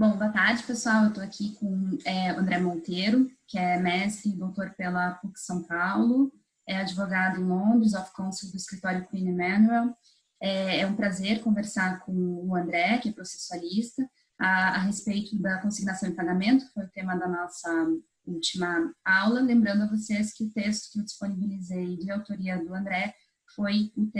Bom, boa tarde, pessoal. Eu estou aqui com o André Monteiro, que é mestre e doutor pela PUC São Paulo, é advogado em Londres, of counsel do escritório Queen Emanuel. É um prazer conversar com o André, que é processualista, a respeito da consignação e pagamento, que foi o tema da nossa última aula. Lembrando a vocês que o texto que eu disponibilizei de autoria do André foi um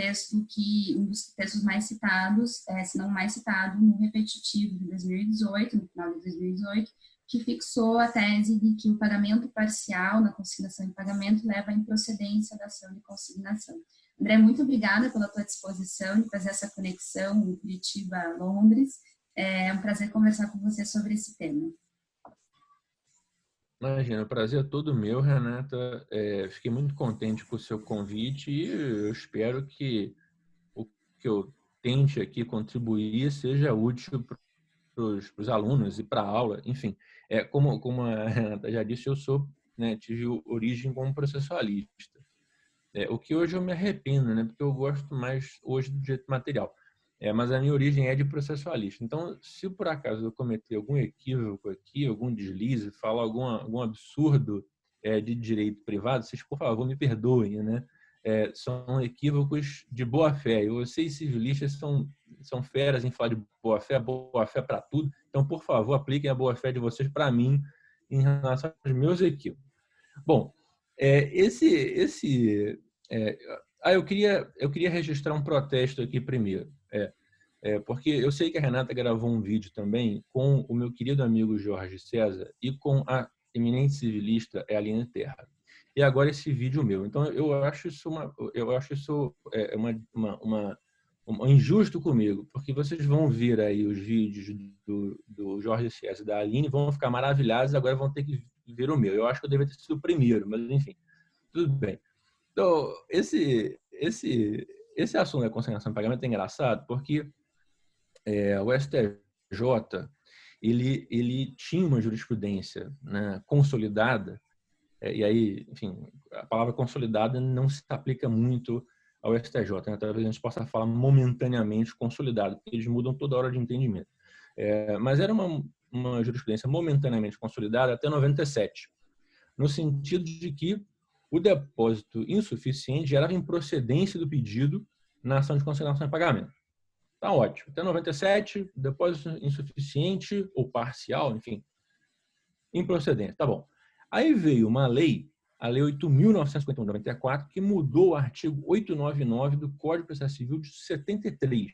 dos textos mais citados, se não mais citado, no repetitivo de 2018, no final de 2018, que fixou a tese de que o pagamento parcial na consignação e pagamento leva à improcedência da ação de consignação. André, muito obrigada pela tua disposição de fazer essa conexão em Curitiba, Londres. É um prazer conversar com você sobre esse tema. Imagina, o prazer é todo meu, Renata. Fiquei muito contente com o seu convite e eu espero que o que eu tente aqui contribuir seja útil para os alunos e para a aula. Enfim, como a Renata já disse, eu tive origem como processualista. O que hoje eu me arrependo, né? Porque eu gosto mais hoje do direito material. Mas a minha origem é de processualista. Então, se por acaso eu cometer algum equívoco aqui, algum deslize, falar algum absurdo de direito privado, vocês, por favor, me perdoem, né? São equívocos de boa-fé. Vocês civilistas são feras em falar de boa-fé para tudo. Então, por favor, apliquem a boa-fé de vocês para mim em relação aos meus equívocos. Bom, eu queria registrar um protesto aqui primeiro. Porque eu sei que a Renata gravou um vídeo também com o meu querido amigo Jorge César e com a eminente civilista Aline Terra. E agora esse vídeo meu. Então eu acho isso injusto comigo, porque vocês vão ver aí os vídeos do Jorge César e da Aline, vão ficar maravilhados e agora vão ter que ver o meu. Eu acho que eu deveria ter sido o primeiro, mas enfim, tudo bem. Então, esse assunto da consignação de pagamento é engraçado porque o STJ ele tinha uma jurisprudência, né, consolidada, e aí, enfim, a palavra consolidada não se aplica muito ao STJ, né? Talvez a gente possa falar momentaneamente consolidado, porque eles mudam toda hora de entendimento. Mas era uma jurisprudência momentaneamente consolidada até 97, no sentido de que o depósito insuficiente gerava improcedência do pedido na ação de consignação e pagamento. Tá ótimo. Até 97, depósito insuficiente ou parcial, enfim, improcedente. Tá bom. Aí veio uma lei, a Lei 8.951 de 94, que mudou o artigo 899 do Código de Processo Civil de 73.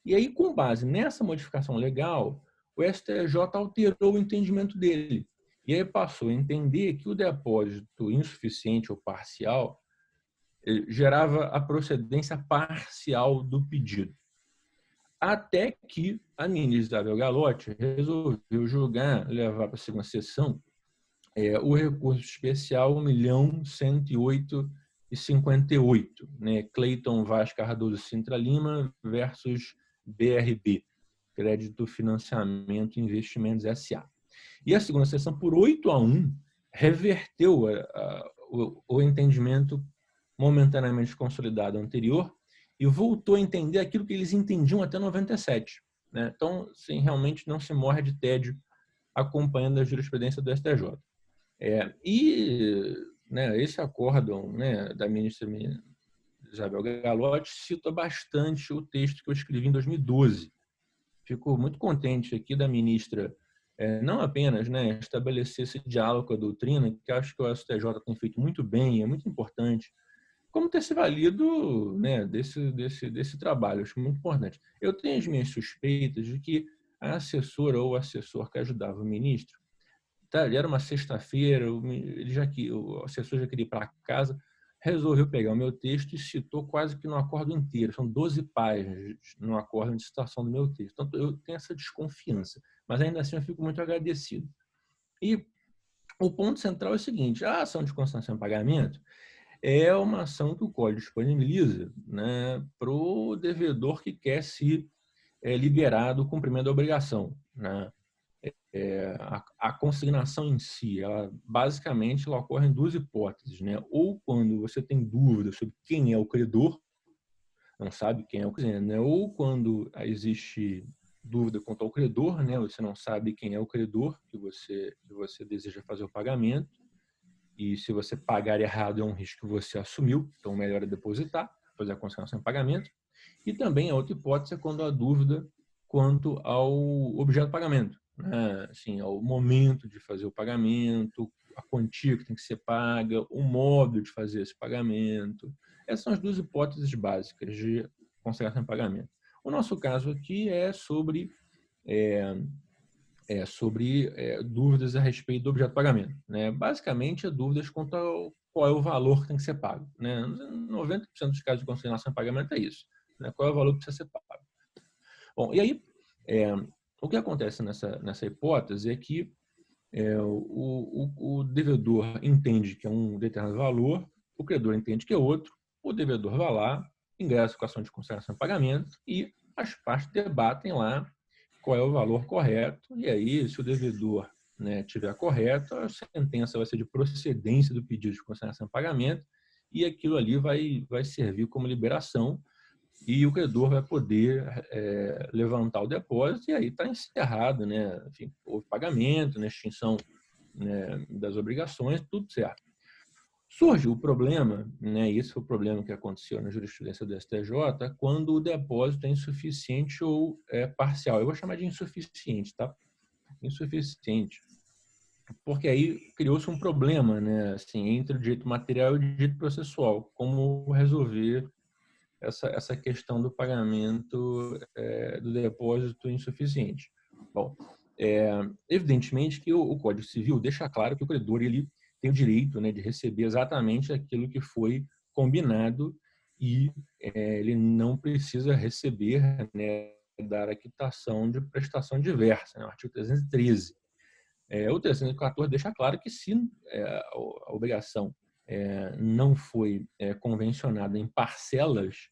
E aí, com base nessa modificação legal, o STJ alterou o entendimento dele. E aí passou a entender que o depósito insuficiente ou parcial gerava a procedência parcial do pedido. Até que a ministra Isabel Galotti resolveu julgar, levar para a segunda sessão, o recurso especial 1.108.58, né? Cleiton Vaz Cardoso Sintra Lima versus BRB, Crédito Financiamento e Investimentos S.A. E a segunda sessão, por 8-1, reverteu o entendimento momentaneamente consolidado anterior e voltou a entender aquilo que eles entendiam até 97. Né? Então, sim, realmente não se morre de tédio acompanhando a jurisprudência do STJ. Esse acórdão, né, da ministra Isabel Galotti cita bastante o texto que eu escrevi em 2012. Fico muito contente aqui da ministra não apenas, né, estabelecer esse diálogo com a doutrina, que acho que o STJ tem feito muito bem, é muito importante, como ter se valido, né, desse trabalho, acho muito importante. Eu tenho as minhas suspeitas de que a assessora ou o assessor que ajudava o ministro, era uma sexta-feira, o assessor já queria ir para casa, resolveu pegar o meu texto e citou quase que no acordo inteiro. São 12 páginas no acordo de citação do meu texto. Então, eu tenho essa desconfiança, mas ainda assim eu fico muito agradecido. E o ponto central é o seguinte: a ação de consignação e pagamento é uma ação que o Código disponibiliza, né, para o devedor que quer se liberar do cumprimento da obrigação, né? A consignação em si, basicamente, ela ocorre em duas hipóteses, né? Ou quando você tem dúvida sobre quem é o credor, não sabe quem é o credor, né? Ou quando existe dúvida quanto ao credor, né? Você não sabe quem é o credor que você deseja fazer o pagamento. E se você pagar errado, é um risco que você assumiu. Então, melhor é depositar, fazer a consignação em pagamento. E também a outra hipótese é quando há dúvida quanto ao objeto de pagamento, né? Assim, ao momento de fazer o pagamento, a quantia que tem que ser paga, o modo de fazer esse pagamento. Essas são as duas hipóteses básicas de consignação em pagamento. O nosso caso aqui é sobre dúvidas a respeito do objeto de pagamento, né? Basicamente, é dúvidas quanto ao qual é o valor que tem que ser pago, né? 90% dos casos de consignação em pagamento é isso, né? Qual é o valor que precisa ser pago. Bom, e aí, o que acontece nessa hipótese é que o devedor entende que é um determinado valor, o credor entende que é outro, o devedor vai lá, ingressa com a ação de consignação em pagamento e as partes debatem lá qual é o valor correto, e aí, se o devedor, né, tiver correto, a sentença vai ser de procedência do pedido de consignação em pagamento, e aquilo ali vai servir como liberação, e o credor vai poder levantar o depósito, e aí está encerrado, né? Enfim, houve pagamento, né, extinção, né, das obrigações, tudo certo. Surge o problema, né, esse foi o problema que aconteceu na jurisprudência do STJ, quando o depósito é insuficiente ou parcial. Eu vou chamar de insuficiente, tá? Insuficiente. Porque aí criou-se um problema, né, assim, entre o direito material e o direito processual. Como resolver essa questão do pagamento do depósito insuficiente. Bom, evidentemente que o Código Civil deixa claro que o credor ele tem o direito, né, de receber exatamente aquilo que foi combinado e ele não precisa receber, né, dar a quitação de prestação diversa, né, o artigo 313. O 314 deixa claro que se a obrigação não foi convencionada em parcelas,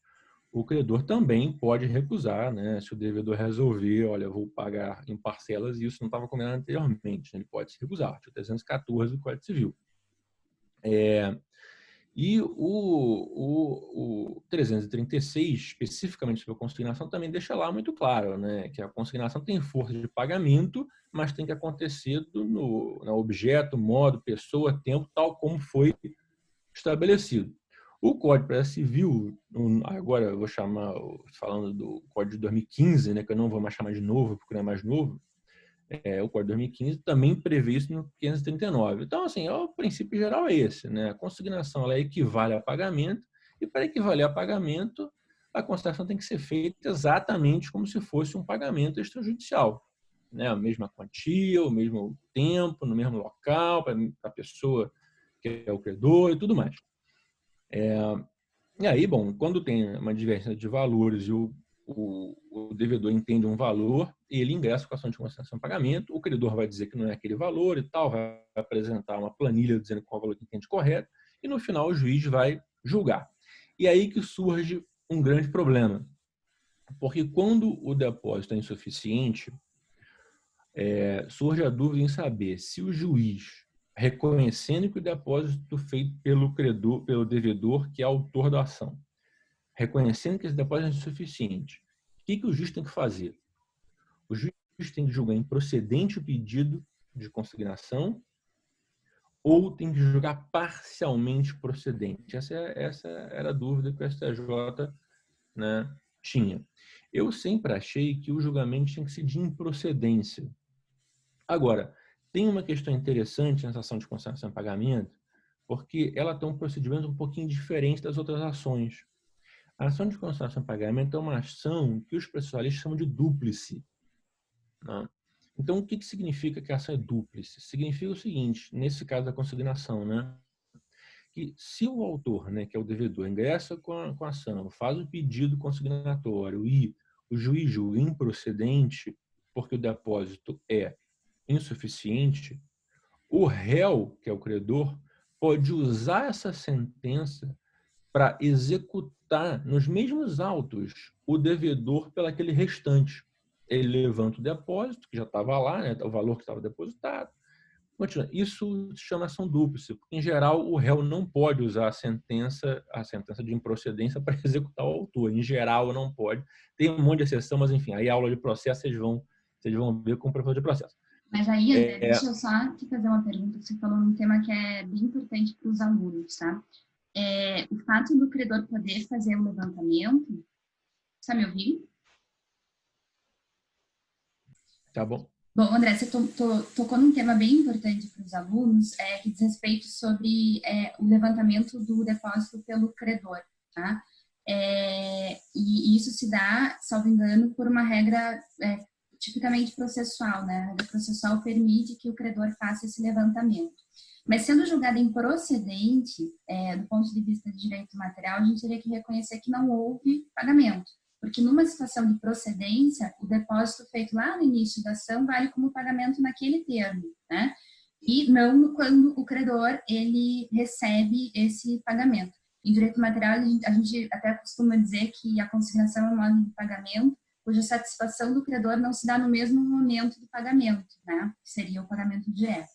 o credor também pode recusar, né? Se o devedor resolver, olha, vou pagar em parcelas, e isso não estava combinado anteriormente, né? Ele pode se recusar, artigo 314 do Código Civil. E o 336, especificamente sobre a consignação, também deixa lá muito claro, né, que a consignação tem força de pagamento, mas tem que acontecer no objeto, modo, pessoa, tempo, tal como foi estabelecido. O Código de Processo Civil, agora eu vou chamar, falando do Código de 2015, né, que eu não vou mais chamar de novo, porque não é mais novo, o Código de 2015 também prevê isso no 539. Então, assim, o princípio geral é esse, né? A consignação ela equivale a pagamento, e para equivaler a pagamento, a consignação tem que ser feita exatamente como se fosse um pagamento extrajudicial, né? A mesma quantia, o mesmo tempo, no mesmo local, para a pessoa que é o credor e tudo mais. E aí, bom, quando tem uma divergência de valores e o devedor entende um valor, ele ingressa com a ação de consignação de pagamento, o credor vai dizer que não é aquele valor e tal, vai apresentar uma planilha dizendo qual é o valor que entende correto, e no final o juiz vai julgar. E aí que surge um grande problema, porque quando o depósito é insuficiente, surge a dúvida em saber se o juiz, reconhecendo que o depósito feito pelo credor, pelo devedor, que é autor da ação, reconhecendo que esse depósito é insuficiente, o que o juiz tem que fazer? O juiz tem que julgar improcedente o pedido de consignação ou tem que julgar parcialmente procedente? Essa era a dúvida que o STJ, né, tinha. Eu sempre achei que o julgamento tinha que ser de improcedência. Agora, tem uma questão interessante nessa ação de consignação em pagamento, porque ela tem um procedimento um pouquinho diferente das outras ações. A ação de consignação em pagamento é uma ação que os processualistas chamam de dúplice, né? Então, o que significa que a ação é dúplice? Significa o seguinte, nesse caso da consignação, né, que se o autor, né, que é o devedor, ingressa com a ação, faz o pedido consignatório e o juiz julga improcedente, porque o depósito é insuficiente, o réu, que é o credor, pode usar essa sentença para executar nos mesmos autos o devedor pelaquele restante. Ele levanta o depósito, que já estava lá, né, o valor que estava depositado, Continua. Isso se chama ação dúplice, porque, em geral, o réu não pode usar a sentença de improcedência para executar o autor. Em geral, não pode. Tem um monte de exceção, mas, enfim, aí a aula de processo vocês vão ver com o professor de processo. Mas aí, André, deixa eu só te fazer uma pergunta. Você falou num tema que é bem importante para os alunos, tá? O fato do credor poder fazer o levantamento... Está me ouvindo? Tá bom. Bom, André, você tocou num tema bem importante para os alunos, que diz respeito sobre o levantamento do depósito pelo credor, tá? E isso se dá, salvo engano, por uma regra tipicamente processual, né? A regra processual permite que o credor faça esse levantamento. Mas sendo julgado improcedente, do ponto de vista de direito material, a gente teria que reconhecer que não houve pagamento. Porque numa situação de procedência, o depósito feito lá no início da ação vale como pagamento naquele termo, né? E não quando o credor, ele recebe esse pagamento. Em direito material, a gente até costuma dizer que a consignação é um modo de pagamento cuja satisfação do credor não se dá no mesmo momento do pagamento, né? Que seria o pagamento direto.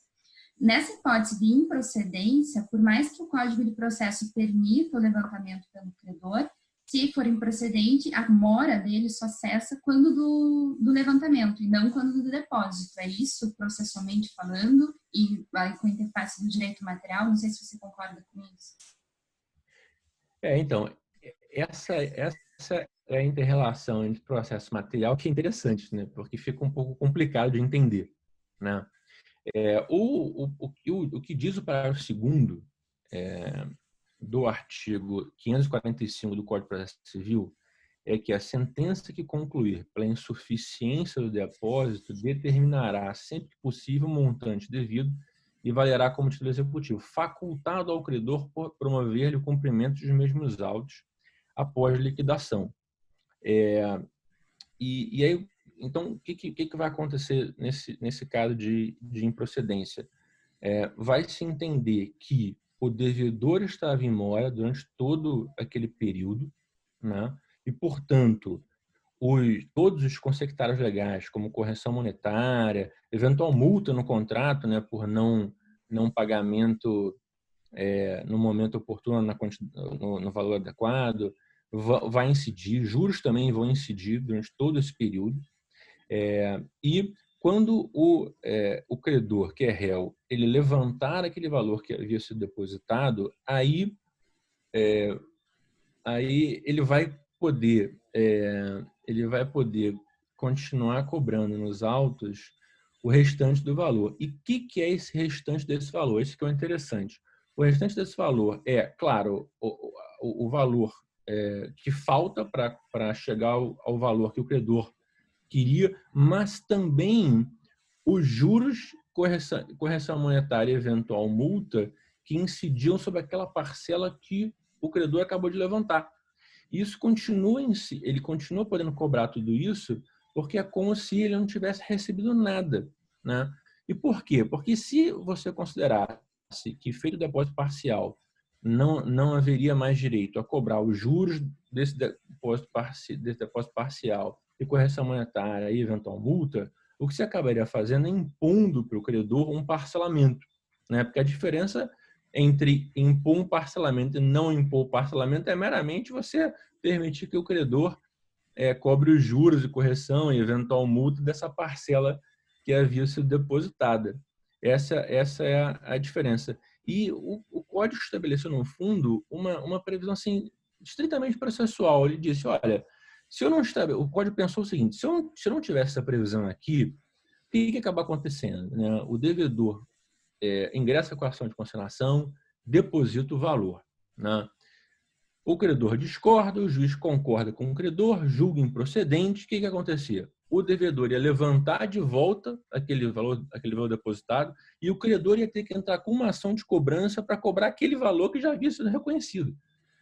Nessa hipótese de improcedência, por mais que o Código de Processo permita o levantamento pelo credor, se for improcedente, a mora dele só cessa quando do levantamento e não quando do depósito. É isso, processualmente falando, e vai com a interface do direito material. Não sei se você concorda com isso. Então, essa é a inter-relação entre processo material que é interessante, né? Porque fica um pouco complicado de entender, né? O que diz o parágrafo 2º do artigo 545 do Código de Processo Civil é que a sentença que concluir pela insuficiência do depósito determinará sempre que possível o montante devido e valerá como título executivo, facultado ao credor por promover-lhe o cumprimento dos mesmos autos após liquidação. E aí, então, o que vai acontecer nesse caso de improcedência? Vai se entender que o devedor estava em mora durante todo aquele período, né? E, portanto, todos os consectários legais, como correção monetária, eventual multa no contrato, né, por não pagamento no momento oportuno, no valor adequado, vai incidir, juros também vão incidir durante todo esse período. E quando o credor, que é réu, ele levantar aquele valor que havia sido depositado, aí ele vai poder continuar cobrando nos autos o restante do valor. E o que é esse restante desse valor? Isso que é o interessante. O restante desse valor é, claro, o valor que falta para chegar ao valor que o credor queria, mas também os juros, correção monetária e eventual multa que incidiam sobre aquela parcela que o credor acabou de levantar. Isso continua em si, ele continua podendo cobrar tudo isso porque é como se ele não tivesse recebido nada, né? E por quê? Porque se você considerasse que feito o depósito parcial não haveria mais direito a cobrar os juros desse depósito parcial e correção monetária e eventual multa, o que você acabaria fazendo é impondo para o credor um parcelamento, né? Porque a diferença entre impor um parcelamento e não impor o parcelamento é meramente você permitir que o credor cobre os juros de correção e eventual multa dessa parcela que havia sido depositada. Essa é a diferença. E o Código estabeleceu, no fundo, uma previsão assim, estritamente processual. Ele disse, olha, se eu não o Código pensou o seguinte, se eu não tivesse essa previsão aqui, o que acaba acontecendo? Né? O devedor ingressa com a ação de consignação, deposita o valor. Né? O credor discorda, o juiz concorda com o credor, julga improcedente. O que acontecia? O devedor ia levantar de volta aquele valor depositado e o credor ia ter que entrar com uma ação de cobrança para cobrar aquele valor que já havia sido reconhecido.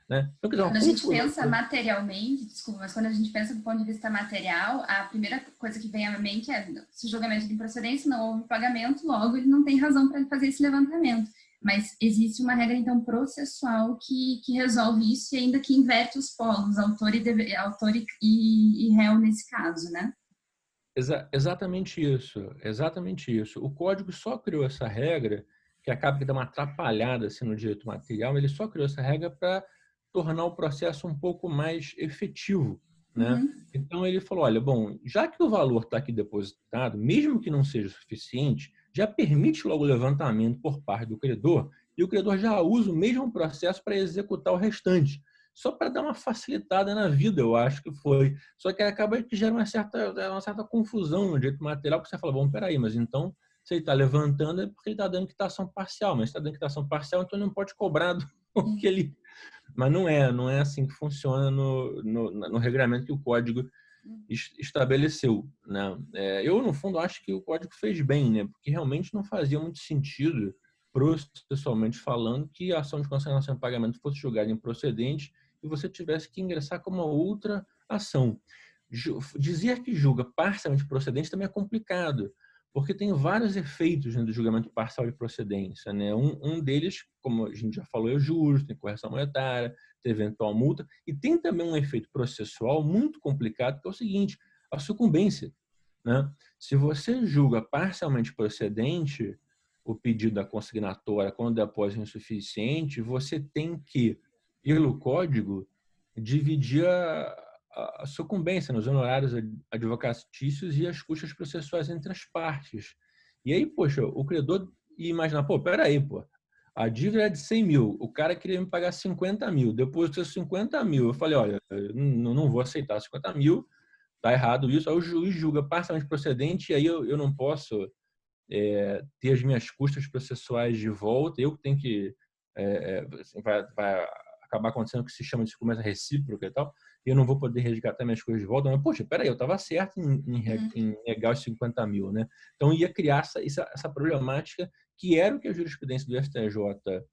Né? Então, quando a gente pensa materialmente, desculpa, mas quando a gente pensa do ponto de vista material, a primeira coisa que vem à mente é se o julgamento de improcedência não houve pagamento, logo ele não tem razão para fazer esse levantamento. Mas existe uma regra, então, processual que resolve isso e ainda que inverte os polos, autor e réu nesse caso, né? Exatamente isso, exatamente isso. O código só criou essa regra, que acaba que dá uma atrapalhada assim, no direito material, ele só criou essa regra para tornar o processo um pouco mais efetivo, né? Uhum, Então ele falou, olha, bom, já que o valor está aqui depositado, mesmo que não seja suficiente, já permite logo o levantamento por parte do credor e o credor já usa o mesmo processo para executar o restante, só para dar uma facilitada na vida, eu acho que foi. Só que acaba que gera uma certa confusão no direito material, porque você fala, bom, peraí, mas então, se ele está levantando é porque ele está dando quitação parcial, mas se está dando quitação parcial, então ele não pode cobrar do que ele... Mas não é assim que funciona no regramento que o código estabeleceu, né? Eu, no fundo, acho que o código fez bem, né? Porque realmente não fazia muito sentido, processualmente falando, que a ação de consignação em pagamento fosse julgada improcedente e você tivesse que ingressar com uma outra ação. Dizer que julga parcialmente procedente também é complicado, porque tem vários efeitos, né, do julgamento parcial de procedência, né? Um deles, como a gente já falou, é o juros, tem correção monetária, tem eventual multa, e tem também um efeito processual muito complicado, que é o seguinte, a sucumbência, né? Se você julga parcialmente procedente o pedido da consignatória quando o depósito é insuficiente, você tem que, pelo código, dividir a sucumbência nos honorários advocatícios e as custas processuais entre as partes. E aí, poxa, o credor ia imaginar, pô, peraí, pô, a dívida é de 100 mil, o cara queria me pagar 50 mil, depois de 50 mil, eu falei, olha, eu não vou aceitar 50 mil, tá errado isso, aí o juiz julga parcialmente procedente e aí eu não posso ter as minhas custas processuais de volta, eu tenho que assim, vai acabar acontecendo o que se chama de sucumbência recíproca e tal, e eu não vou poder resgatar minhas coisas de volta, mas, poxa, peraí, eu estava certo uhum. em negar os 50 mil, né? Então, ia criar essa problemática que era o que a jurisprudência do STJ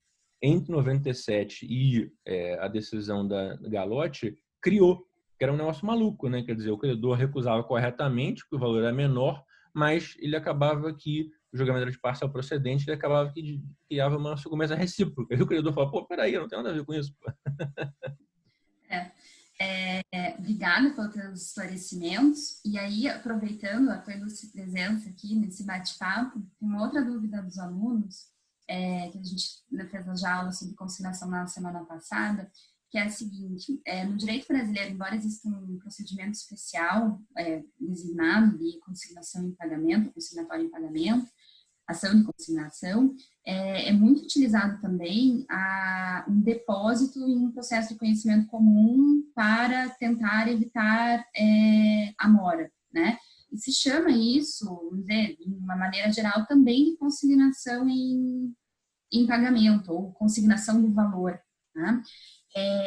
entre 97 e a decisão da Galotti criou, que era um negócio maluco, né? Quer dizer, o credor recusava corretamente, porque o valor era menor, mas ele acabava que o julgamento era de parcial procedente, ele acabava que criava uma sucumbência recíproca. E o credor falava, pô, peraí, eu não tenho nada a ver com isso. É. Obrigada pelos teus esclarecimentos. E aí, aproveitando a tua ilustre presença aqui nesse bate-papo, tem uma outra dúvida dos alunos, que a gente fez já aula sobre consignação na semana passada, que é a seguinte: no direito brasileiro, embora exista um procedimento especial designado de consignação em pagamento, consignatório em pagamento, ação de consignação, é muito utilizado também um depósito em um processo de conhecimento comum para tentar evitar a mora, né? E se chama isso, vamos dizer, de uma maneira geral, também de consignação em pagamento ou consignação do valor, né?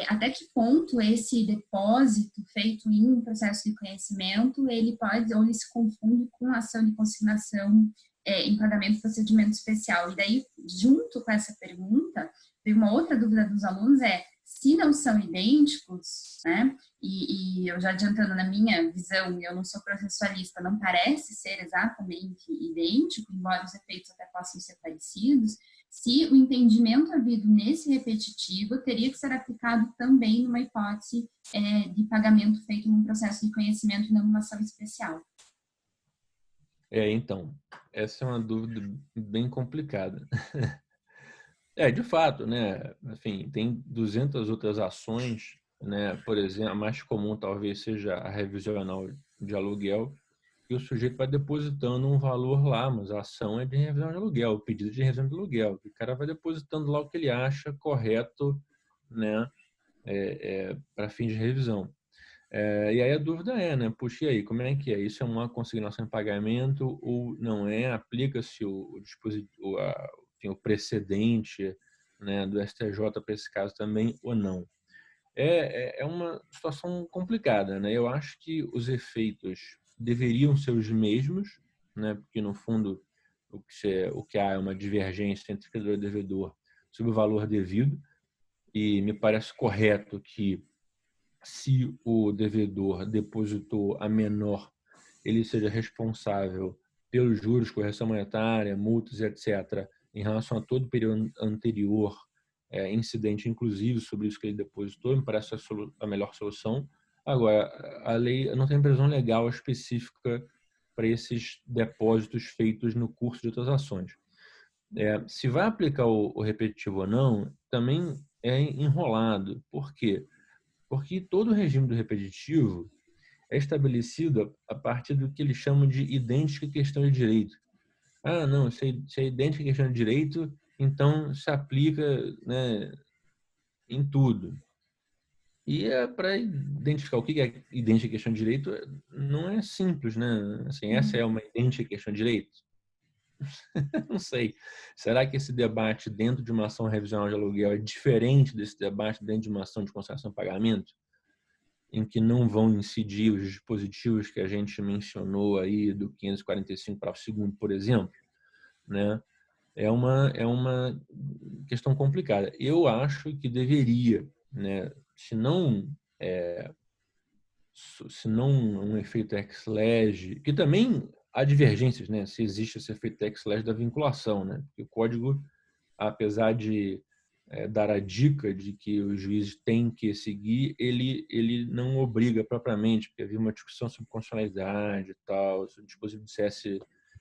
Até que ponto esse depósito feito em um processo de conhecimento, ele pode ou ele se confunde com a ação de consignação em pagamento procedimento especial. E daí, junto com essa pergunta, tem uma outra dúvida dos alunos se não são idênticos, né? E eu já adiantando na minha visão, eu não sou processualista, não parece ser exatamente idêntico, embora os efeitos até possam ser parecidos, se o entendimento havido nesse repetitivo teria que ser aplicado também numa hipótese de pagamento feito num processo de conhecimento e não numa ação especial. Então, essa é uma dúvida bem complicada. De fato, né? Enfim, tem 200 outras ações, né? Por exemplo, a mais comum talvez seja a revisional de aluguel, e o sujeito vai depositando um valor lá, mas a ação é de revisão de aluguel, o pedido de revisão de aluguel. O cara vai depositando lá o que ele acha correto, né? Para fins de revisão. E aí a dúvida né? Puxa, e aí, como é que é? Isso é uma consignação em pagamento ou não é? Aplica-se o dispositivo, enfim, o precedente, né, do STJ para esse caso também ou não? É uma situação complicada, né? Eu acho que os efeitos deveriam ser os mesmos, né? Porque no fundo o que há é uma divergência entre credor e devedor sobre o valor devido, e me parece correto que se o devedor depositou a menor, ele seja responsável pelos juros, correção monetária, multas, etc., em relação a todo o período anterior, incidente inclusive sobre isso que ele depositou, me parece a melhor solução. Agora, a lei não tem previsão legal específica para esses depósitos feitos no curso de transações. Se vai aplicar o repetitivo ou não, também é enrolado. Por quê? Porque todo o regime do repetitivo é estabelecido a partir do que eles chamam de idêntica questão de direito. Ah, não, se é idêntica questão de direito, então se aplica, né, em tudo. E para identificar o que é idêntica questão de direito, não é simples, né? Assim, essa é uma idêntica questão de direito? Não sei. Será que esse debate dentro de uma ação revisional de aluguel é diferente desse debate dentro de uma ação de concessão de pagamento? Em que não vão incidir os dispositivos que a gente mencionou aí do 545 parágrafo 2º, por exemplo, né? É uma questão complicada. Eu acho que deveria, né? Se não um efeito ex-lege, que também há divergências, né? Se existe esse efeito ex-lege da vinculação, né? Porque o código, apesar de dar a dica de que os juízes têm que seguir, ele não obriga propriamente, porque havia uma discussão sobre constitucionalidade e tal, sobre o dispositivo do CS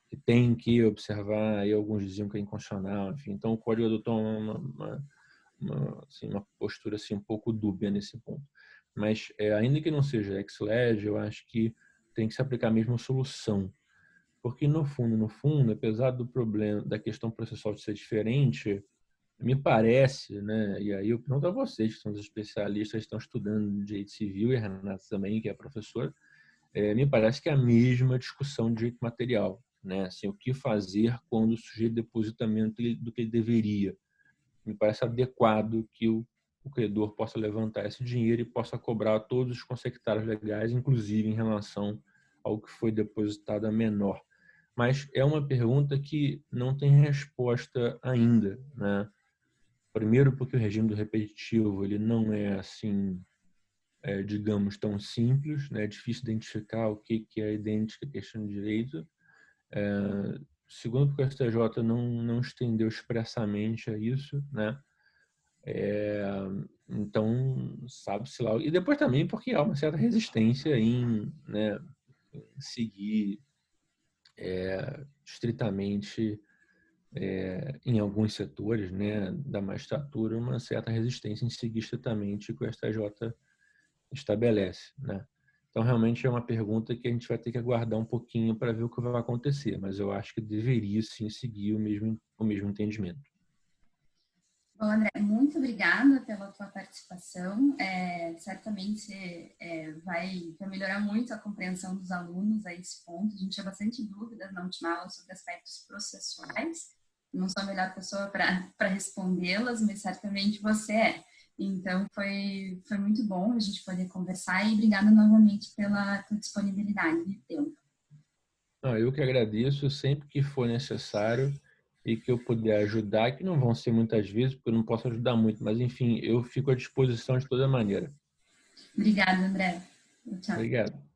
que tem que observar, e alguns diziam que é inconstitucional, enfim. Então, o código adotou uma postura assim, um pouco dúbia nesse ponto. Mas, ainda que não seja ex-lege, eu acho que tem que se aplicar a mesma solução. Porque, no fundo, apesar do problema, da questão processual de ser diferente, me parece, né? E aí eu pergunto a vocês, que são os especialistas, estão estudando direito civil, e a Renata também, que é a professora, me parece que é a mesma discussão de direito material, né? Assim, o que fazer quando o sujeito deposita menos do que ele deveria. Me parece adequado que o credor possa levantar esse dinheiro e possa cobrar todos os consectários legais, inclusive em relação ao que foi depositado a menor. Mas é uma pergunta que não tem resposta ainda, né? Primeiro, porque o regime do repetitivo ele não é assim, digamos, tão simples, né? É difícil identificar o que é idêntica questão de direito. Segundo, porque o STJ não estendeu expressamente a isso, né? Então, sabe-se lá. E depois também porque há uma certa resistência em, né, seguir estritamente em alguns setores, né, da magistratura, uma certa resistência em seguir estritamente o que o STJ estabelece, né? Então, realmente é uma pergunta que a gente vai ter que aguardar um pouquinho para ver o que vai acontecer, mas eu acho que deveria sim seguir o mesmo entendimento. Bom, André, muito obrigada pela tua participação. Certamente vai melhorar muito a compreensão dos alunos a esse ponto. A gente tinha bastante dúvidas na última aula sobre aspectos processuais. Não sou a melhor pessoa para respondê-las, mas certamente você é. Então, foi muito bom a gente poder conversar e obrigada novamente pela tua disponibilidade de tempo. Não, eu que agradeço sempre que for necessário e que eu puder ajudar, que não vão ser muitas vezes, porque eu não posso ajudar muito, mas enfim, eu fico à disposição de toda maneira. Obrigada, André. Tchau. Obrigado.